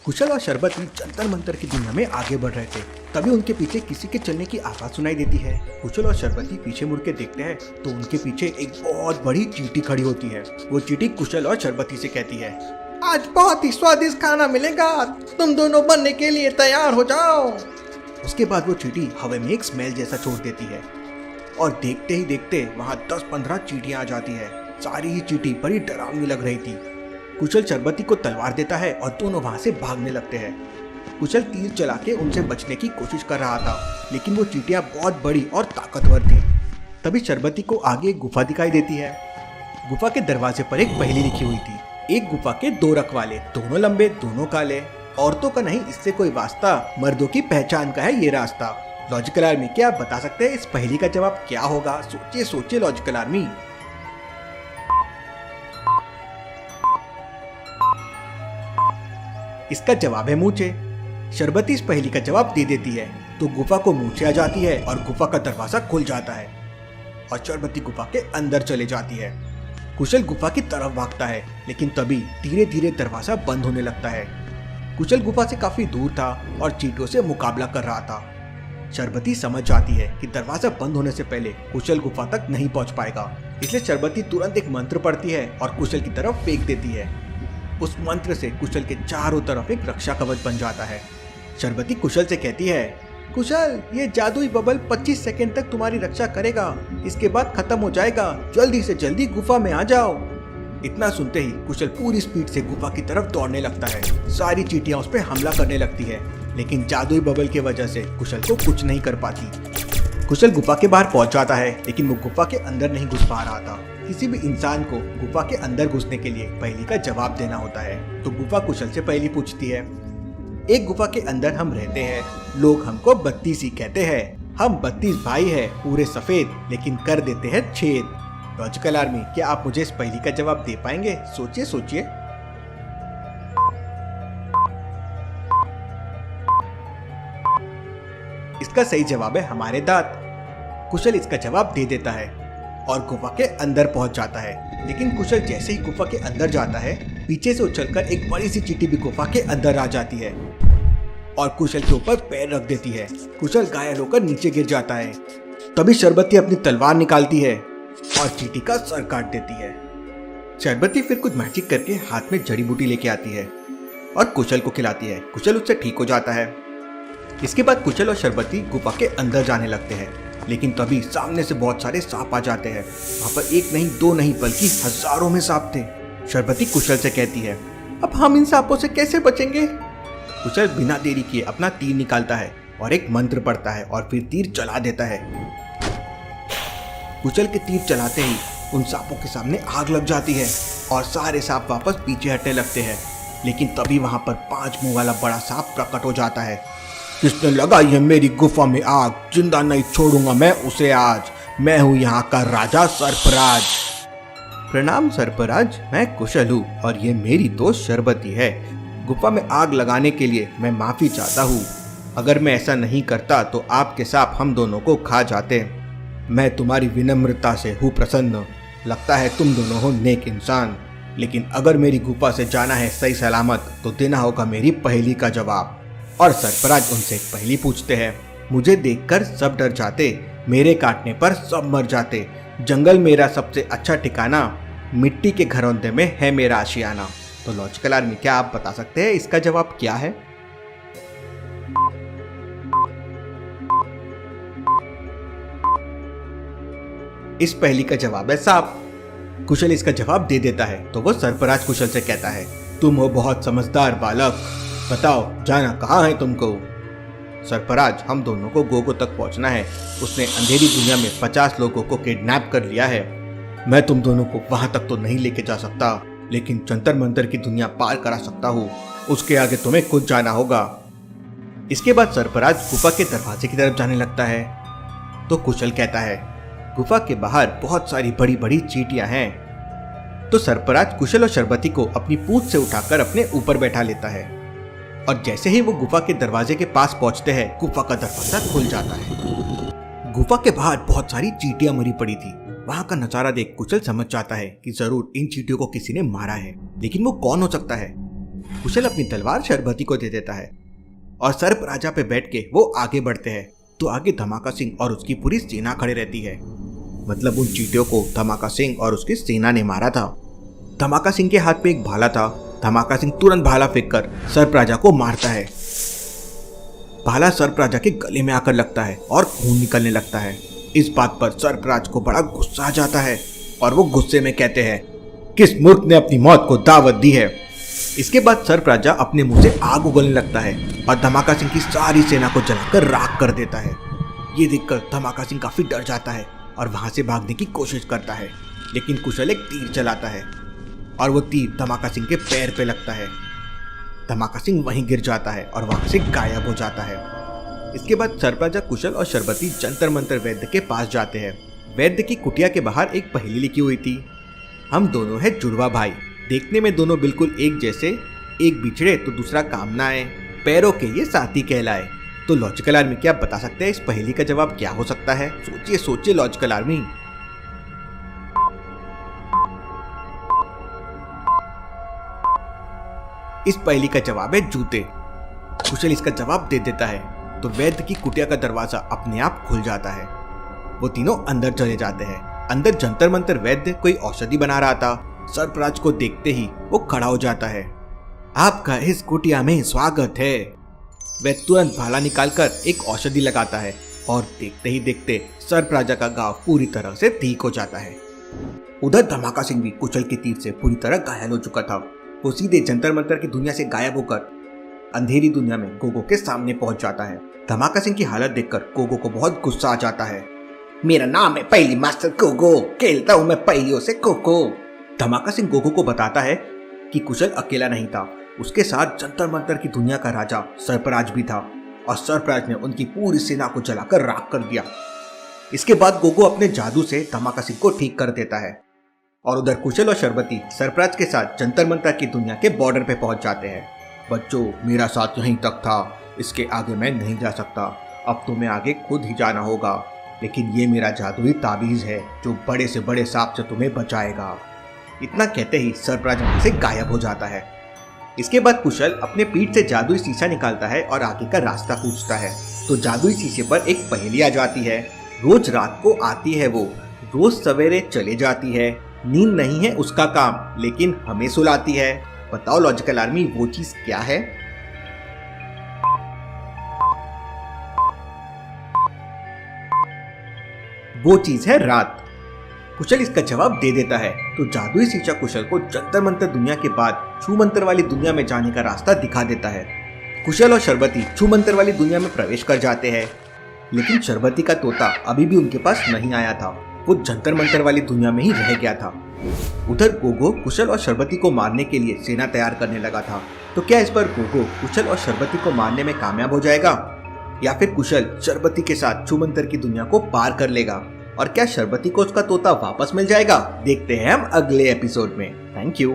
कुशल और शरबती जंतर मंतर की दुनिया में आगे बढ़ रहे थे। तभी उनके पीछे किसी के चलने की आवाज सुनाई देती है। कुशल और शरबती पीछे मुड़ के देखते हैं तो उनके पीछे एक बहुत बड़ी चींटी खड़ी होती है। वो चींटी कुशल और शरबती से कहती है, आज बहुत ही स्वादिष्ट खाना मिलेगा, तुम दोनों बनने के लिए तैयार हो जाओ। उसके बाद वो चींटी हवा में एक स्मेल जैसा छोड़ देती है और देखते ही देखते वहाँ 10-15 चींटियां आ जाती है। सारी ही चींटी बड़ी डरावनी लग रही थी। कुशल शरबती को तलवार देता है और दोनों वहां से भागने लगते हैं। कुशल तीर चला के उनसे बचने की कोशिश कर रहा था, लेकिन वो चींटियां बहुत बड़ी और ताकतवर थी। तभी शरबती को आगे एक गुफा दिखाई देती है। गुफा के दरवाजे पर एक पहेली लिखी हुई थी। एक गुफा के 2 रखवाले, दोनों लंबे दोनों काले, औरतों का नहीं इससे कोई वास्ता, मर्दों की पहचान का है ये रास्ता। लॉजिकल आर्मी, क्या आप बता सकते हैं इस पहेली का जवाब क्या होगा? सोचिए सोचिए लॉजिकल आर्मी। इसका जवाब है मूंछे। शरबती इस पहेली का जवाब दे देती है तो गुफा को मूंछे आ जाती है और गुफा का दरवाजा खुल जाता है और शरबती गुफा के अंदर चले जाती है। कुशल गुफा की तरफ भागता है, लेकिन तभी धीरे धीरे दरवाजा बंद होने लगता है। कुशल गुफा से काफी दूर था और चींटियों से मुकाबला कर रहा था। शरबती समझ जाती है कि दरवाजा बंद होने से पहले कुशल गुफा तक नहीं पहुंच पाएगा, इसलिए शरबती तुरंत एक मंत्र पढ़ती है और कुशल की तरफ फेंक देती है। उस मंत्र से कुशल के चारों तरफ एक रक्षा कवच बन जाता है। शरबती कुशल से कहती है, कुशल, ये जादुई बबल 25 सेकंड तक तुम्हारी रक्षा करेगा, इसके बाद खत्म हो जाएगा, जल्दी से जल्दी गुफा में आ जाओ। इतना सुनते ही कुशल पूरी स्पीड से गुफा की तरफ दौड़ने लगता है। सारी चींटियां उस पर हमला करने लगती है, लेकिन जादुई बबल की वजह से कुशल को कुछ नहीं कर पाती। कुशल गुफा के बाहर पहुंच जाता है, लेकिन वो गुफा के अंदर नहीं घुस पा रहा था। किसी भी इंसान को गुफा के अंदर घुसने के लिए पहेली का जवाब देना होता है, तो गुफा कुशल से पहेली पूछती है, एक गुफा के अंदर हम रहते हैं, लोग हमको 32 कहते हैं, हम 32 भाई हैं, पूरे सफेद, लेकिन कर देते हैं छेद। लॉजिकल आर्मी, क्या आप मुझे इस पहेली का जवाब दे पाएंगे? सोचिए सोचिए। इसका सही जवाब है हमारे दांत। कुशल इसका जवाब दे देता है और गुफा के अंदर पहुंच जाता है, लेकिन कुशल जैसे ही गुफा के अंदर जाता है, पीछे से उछलकर एक बड़ी सी चींटी भी गुफा के अंदर आ जाती है और कुशल के ऊपर पैर रख देती है। कुशल घायल होकर नीचे गिर जाता है। तभी शरबती अपनी तलवार निकालती है और चींटी का सर काट देती है। शरबती फिर कुछ मैजिक करके हाथ में जड़ी बूटी लेके आती है और कुशल को खिलाती है। कुशल उससे ठीक हो जाता है। इसके बाद कुशल और शरबती गुफा के अंदर जाने लगते हैं, लेकिन तभी सामने से बहुत सारे सांप आ जाते हैं। वहाँ पर एक नहीं, 2 नहीं, बल्कि हजारों में सांप थे। शरबती कुशल से कहती है, अब हम इन सांपों से कैसे बचेंगे? कुशल बिना देरी किए अपना तीर निकालता है और एक मंत्र पढ़ता है और फिर तीर चला देता है। कुशल के तीर चलाते ही उन सांपों के सामने आग लग जाती है और सारे सांप वापस पीछे हटने लगते हैं, लेकिन तभी वहाँ पर 5 मुंह वाला बड़ा सांप प्रकट हो जाता है। किसने लगाई है मेरी गुफा में आग, जिंदा नहीं छोड़ूंगा मैं उसे आज, मैं हूँ यहाँ का राजा सर्पराज। प्रणाम सर्पराज, मैं कुशल हूँ और ये मेरी दोस्त शरबती है। गुफा में आग लगाने के लिए मैं माफी चाहता हूँ। अगर मैं ऐसा नहीं करता तो आपके सांप हम दोनों को खा जाते। मैं तुम्हारी विनम्रता से हूँ प्रसन्न, लगता है तुम दोनों हो नेक इंसान, लेकिन अगर मेरी गुफा से जाना है सही सलामत तो देना होगा मेरी पहेली का जवाब। और सर्पराज उनसे एक पहेली पूछते हैं। मुझे देखकर सब डर जाते, मेरे काटने पर सब मर जाते, जंगल मेरा सबसे अच्छा ठिकाना, मिट्टी के घरौंदे में है मेरा आशियाना। तो लॉजिकल आर्मी, क्या आप बता सकते हैं इसका जवाब क्या है? इस पहेली का जवाब है सांप। कुशल इसका जवाब दे देता है तो वो सर्पराज कुशल से कहता है, तुम हो बहुत समझदार बालक, बताओ जाना कहाँ है तुमको? सर्पराज, हम दोनों को गोगो तक पहुंचना है। उसने अंधेरी दुनिया में 50 लोगों को किडनैप कर लिया है। मैं तुम दोनों को वहां तक तो नहीं लेके जा सकता, लेकिन जंतर मंतर की दुनिया पार करा सकता हूँ। उसके आगे तुम्हें खुद जाना होगा। इसके बाद सर्पराज गुफा के दरवाजे की तरफ जाने लगता है तो कुशल कहता है, गुफा के बाहर बहुत सारी बड़ी बड़ी चींटियां हैं। तो सर्पराज कुशल और शरबती को अपनी पूंछ से उठाकर अपने ऊपर बैठा लेता है और जैसे ही वो गुफा के दरवाजे के पास पहुंचते हैं, गुफा का दरवाजा खुल जाता है। गुफा के बाहर बहुत सारी चींटियां मरी पड़ी थी। वहां का नजारा देख कुशल समझ जाता है कि जरूर इन चींटियों को किसी ने मारा है, लेकिन वो कौन हो सकता है? कुशल अपनी तलवार शरबती को दे देता है और सर्प राजा पे बैठ के वो आगे बढ़ते हैं। तो आगे धमाका सिंह और उसकी पूरी सेना खड़े रहती है। मतलब उन चींटियों को धमाका सिंह और उसकी सेना ने मारा था। धमाका सिंह के हाथ में एक भाला था। धमाका सिंह तुरंत भाला फेंककर सर्प राजा को मारता है। भाला सर्प राजा के गले में आकर लगता है और खून निकलने लगता है। इस बात पर सर्पराज को बड़ा गुस्सा आ जाता है और वो गुस्से में कहते हैं, किस मूर्ख ने अपनी मौत को दावत दी है। इसके बाद सर्प राजा अपने मुंह से आग उगलने लगता है और धमाका सिंह की सारी सेना को जलाकर राख कर देता है। ये देखकर धमाका सिंह काफी डर जाता है और वहां से भागने की कोशिश करता है, लेकिन कुशल एक तीर चलाता है और वो तीर धमाका सिंह के पैर पे लगता है। धमाका सिंह वहीं गिर जाता है और वहां से गायब हो जाता है। इसके बाद सर्प राजा कुशल और शरबती जंतर मंतर वैद्य के पास जाते हैं। वैद्य की कुटिया के बाहर एक पहेली लिखी हुई थी, हम दोनों हैं जुड़वा भाई, देखने में दोनों बिल्कुल एक जैसे, एक बिछड़े तो दूसरा काम ना आए, पैरों के ये साथी कहलाए। तो लॉजिकल आर्मी, क्या आप बता सकते हैं इस पहेली का जवाब क्या हो सकता है? सोचिए सोचिए लॉजिकल आर्मी। इस पहेली का जवाब है जूते। कुशल इसका जवाब दे देता है तो वैद्य की कुटिया का दरवाजा अपने आप खुल जाता है। वो तीनों अंदर चले जाते हैं। अंदर जंतर मंतर वैद्य कोई औषधि बना रहा था। सर्पराज को देखते ही वो खड़ा हो जाता है। आपका इस कुटिया में स्वागत है। वह तुरंत भाला निकालकर एक औषधि लगाता है और देखते ही देखते सर्प राजा का गांव पूरी तरह से ठीक हो जाता है। उधर धमाका सिंह भी कुशल के तीर से पूरी तरह घायल हो चुका था। वो सीधे जंतर मंतर की दुनिया से गायब होकर अंधेरी दुनिया में गोगो के सामने पहुंच जाता है। धमाका सिंह की हालत देखकर गोगो को बहुत गुस्सा आ जाता है। मेरा नाम है पहली मास्टर गोगो, खेलता हूँ मैं पहलियों से कोको। धमाका सिंह गोगो को बताता है कि कुशल अकेला नहीं था, उसके साथ जंतर मंतर की दुनिया का राजा सर्पराज भी था और सर्पराज ने उनकी पूरी सेना को जलाकर राख कर दिया। इसके बाद गोगो अपने जादू से धमाका सिंह को ठीक कर देता है और उधर कुशल और शरबती सर्पराज के साथ जंतर मंतर की दुनिया के बॉर्डर पे पहुंच जाते हैं। बच्चों, मेरा साथ यहीं तक था, इसके आगे मैं नहीं जा सकता, अब तुम्हें आगे खुद ही जाना होगा, लेकिन ये मेरा जादुई ताबीज है जो बड़े से बड़े सांप से तुम्हें बचाएगा। इतना कहते ही सर्पराज वहां से गायब हो जाता है। इसके बाद कुशल अपने पीठ से जादुई शीशा निकालता है और आगे का रास्ता पूछता है। तो जादुई शीशे पर एक पहेली आ जाती है। रोज रात को आती है वो, रोज सवेरे चले जाती है, नींद नहीं है उसका काम, लेकिन हमें सुलाती है। बताओ लॉजिकल आर्मी, वो चीज क्या है? वो चीज है रात। कुशल इसका जवाब दे देता है तो जादुई शीशा कुशल को जंतर मंतर दुनिया के बाद छू मंतर वाली दुनिया में जाने का रास्ता दिखा देता है। कुशल और शरबती छू मंतर वाली दुनिया में प्रवेश कर जाते हैं, लेकिन शरबती का तोता अभी भी उनके पास नहीं आया था, वो जंतर मंतर वाली दुनिया में ही रह गया था। उधर गोगो कुशल और शरबती को मारने के लिए सेना तैयार करने लगा था। तो क्या इस पर गोगो कुशल और शरबती को मारने में कामयाब हो जाएगा या फिर कुशल शरबती के साथ छू मंतर की दुनिया को पार कर लेगा? और क्या शरबती को उसका तोता वापस मिल जाएगा? देखते हैं हम अगले एपिसोड में। Thank you.